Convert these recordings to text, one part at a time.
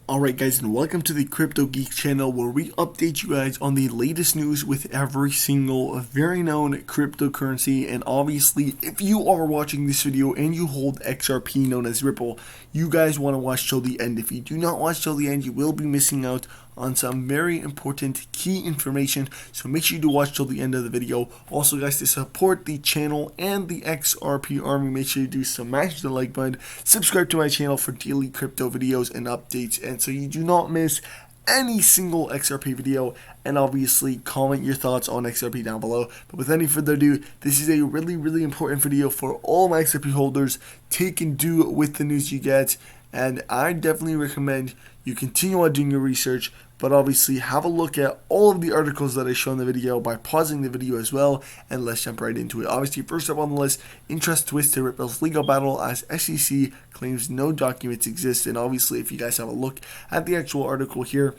Alright guys, and welcome to the Crypto Geek channel, where we update you guys on the latest news with every single very known cryptocurrency. And obviously, if you are watching this video and you hold XRP known as Ripple, you guys want to watch till the end. If you do not watch till the end, you will be missing out on some very important key information, so make sure you do watch till the end of the video. Also guys, to support the channel and the XRP army, make sure you do smash the like button, subscribe to my channel for daily crypto videos and updates, and so you do not miss any single XRP video, and obviously comment your thoughts on XRP down below. But with any further ado, this is a really important video for all my XRP holders. Take and do with the news you get, and I definitely recommend you continue on doing your research, but obviously have a look at all of the articles that I show in the video by pausing the video as well, and let's jump right into it. Obviously, first up on the list, interest twists to Ripple's legal battle as SEC claims no documents exist. And obviously, if you guys have a look at the actual article here,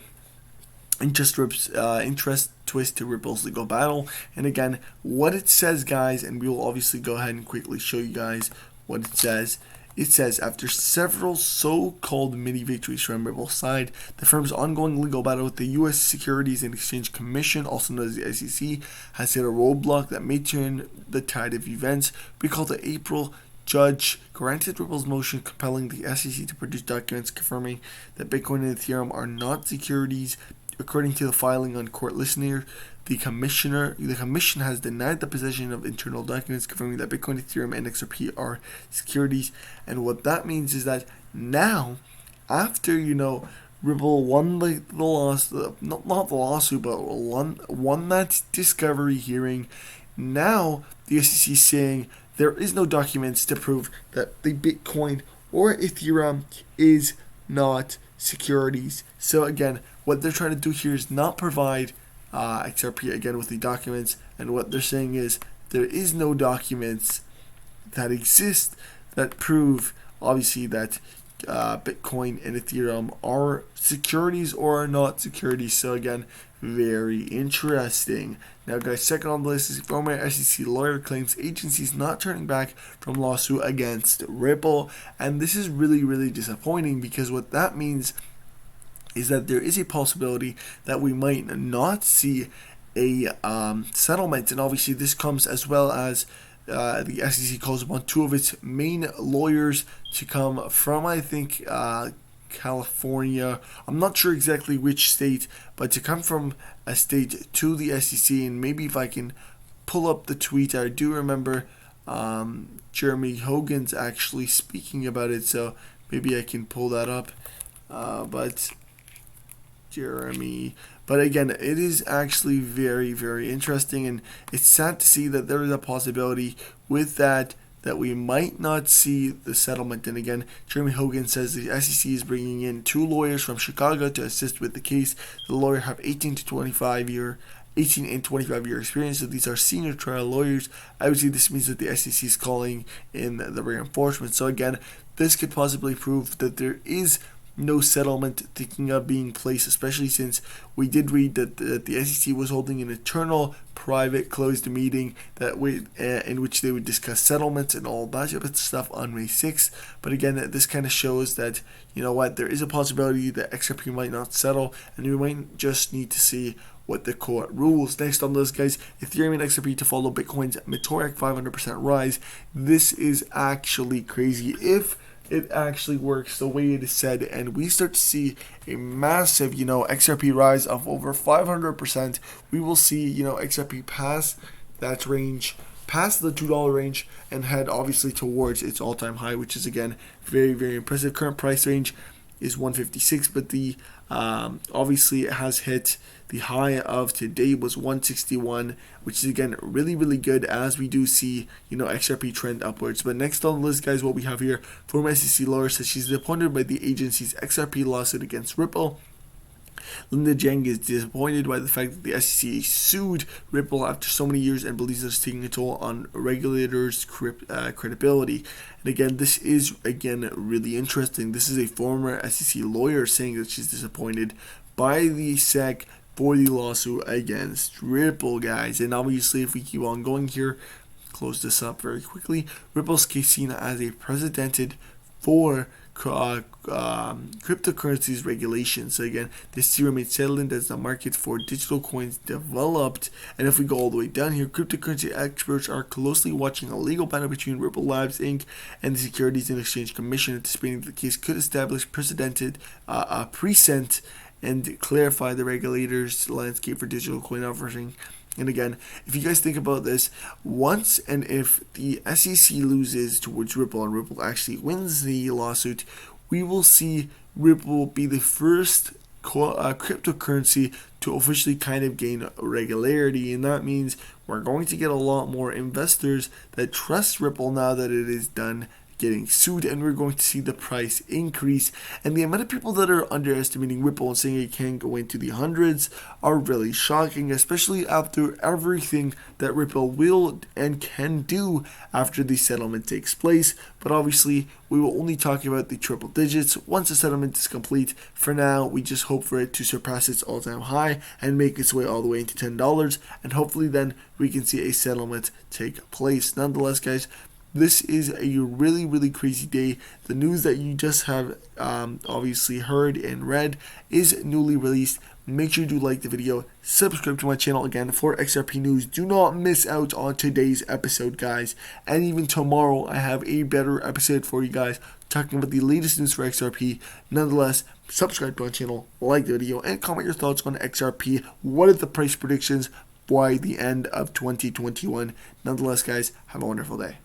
interest twist to Ripple's legal battle, and again, what it says, guys, and we will obviously go ahead and quickly show you guys what it says. It says, after several so-called mini victories from Ripple's side, the firm's ongoing legal battle with the U.S. Securities and Exchange Commission, also known as the SEC, has hit a roadblock that may turn the tide of events. Recall the April judge granted Ripple's motion compelling the SEC to produce documents confirming that Bitcoin and Ethereum are not securities. According to the filing on Court Listener, the commission has denied the possession of internal documents confirming that Bitcoin, Ethereum, and XRP are securities. And what that means is that now, after Ripple won the not the lawsuit, but won that discovery hearing, now the SEC is saying there is no documents to prove that the Bitcoin or Ethereum is not securities. So again, what they're trying to do here is not provide XRP again with the documents, and what they're saying is there is no documents that exist that prove obviously that Bitcoin and Ethereum are securities or are not securities. So again, very interesting. Now guys, second on the list is former SEC lawyer claims agencies not turning back from lawsuit against Ripple, and this is really disappointing, because what that means is that there is a possibility that we might not see a settlement. And obviously this comes as well as the SEC calls upon two of its main lawyers to come from, I think, California. I'm not sure exactly which state, but to come from a state to the SEC. And maybe if I can pull up the tweet, I do remember Jeremy Hogan's actually speaking about it, so maybe I can pull that up. But again, it is actually very interesting, and it's sad to see that there is a possibility with that we might not see the settlement. And again, Jeremy Hogan says the SEC is bringing in two lawyers from Chicago to assist with the case. The lawyers have 18 and 25 year experience, so these are senior trial lawyers. Obviously, this means that the SEC is calling in the reinforcements. So again, this could possibly prove that there is no settlement thinking of being placed, especially since we did read that the SEC was holding an internal private closed meeting in which they would discuss settlements and all that type of stuff on May 6th. But again, this kind of shows that, there is a possibility that XRP might not settle, and we might just need to see what the court rules. Next on this, guys, Ethereum and XRP to follow Bitcoin's meteoric 500% rise. This is actually crazy if it actually works the way it is said, and we start to see a massive, XRP rise of over 500%. We will see, XRP pass that range, past the $2 range, and head obviously towards its all-time high, which is again very impressive. Current price range is 156, but the obviously it has hit the high of today was 161, which is again really good, as we do see XRP trend upwards. But next on the list, guys, what we have here, former SEC lawyer says she's disappointed by the agency's XRP lawsuit against Ripple. Linda Zhang is disappointed by the fact that the SEC sued Ripple after so many years and believes it's taking a toll on regulators' credibility. And again, this is really interesting. This is a former SEC lawyer saying that she's disappointed by the SEC for the lawsuit against Ripple, guys. And obviously, if we keep on going here, close this up very quickly. Ripple's case seen as a precedented for cryptocurrencies regulations. So again, this year remains settled as the market for digital coins developed. And if we go all the way down here, cryptocurrency experts are closely watching a legal battle between Ripple Labs Inc. and the Securities and Exchange Commission, anticipating that the case could establish precedent and clarify the regulators' landscape for digital coin offering. And again, if you guys think about this, once and if the SEC loses towards Ripple and Ripple actually wins the lawsuit, we will see Ripple be the first cryptocurrency to officially kind of gain regularity, and that means we're going to get a lot more investors that trust Ripple now that it is done getting sued, and we're going to see the price increase. And the amount of people that are underestimating Ripple and saying it can go into the hundreds are really shocking, especially after everything that Ripple will and can do after the settlement takes place. But obviously, we will only talk about the triple digits once the settlement is complete. For now, we just hope for it to surpass its all-time high and make its way all the way into $10, and hopefully then we can see a settlement take place. Nonetheless, guys, this is a really, really crazy day. The news that you just have obviously heard and read is newly released. Make sure to like the video, subscribe to my channel again for XRP news. Do not miss out on today's episode, guys. And even tomorrow, I have a better episode for you guys talking about the latest news for XRP. Nonetheless, subscribe to my channel, like the video, and comment your thoughts on XRP. What are the price predictions by the end of 2021? Nonetheless, guys, have a wonderful day.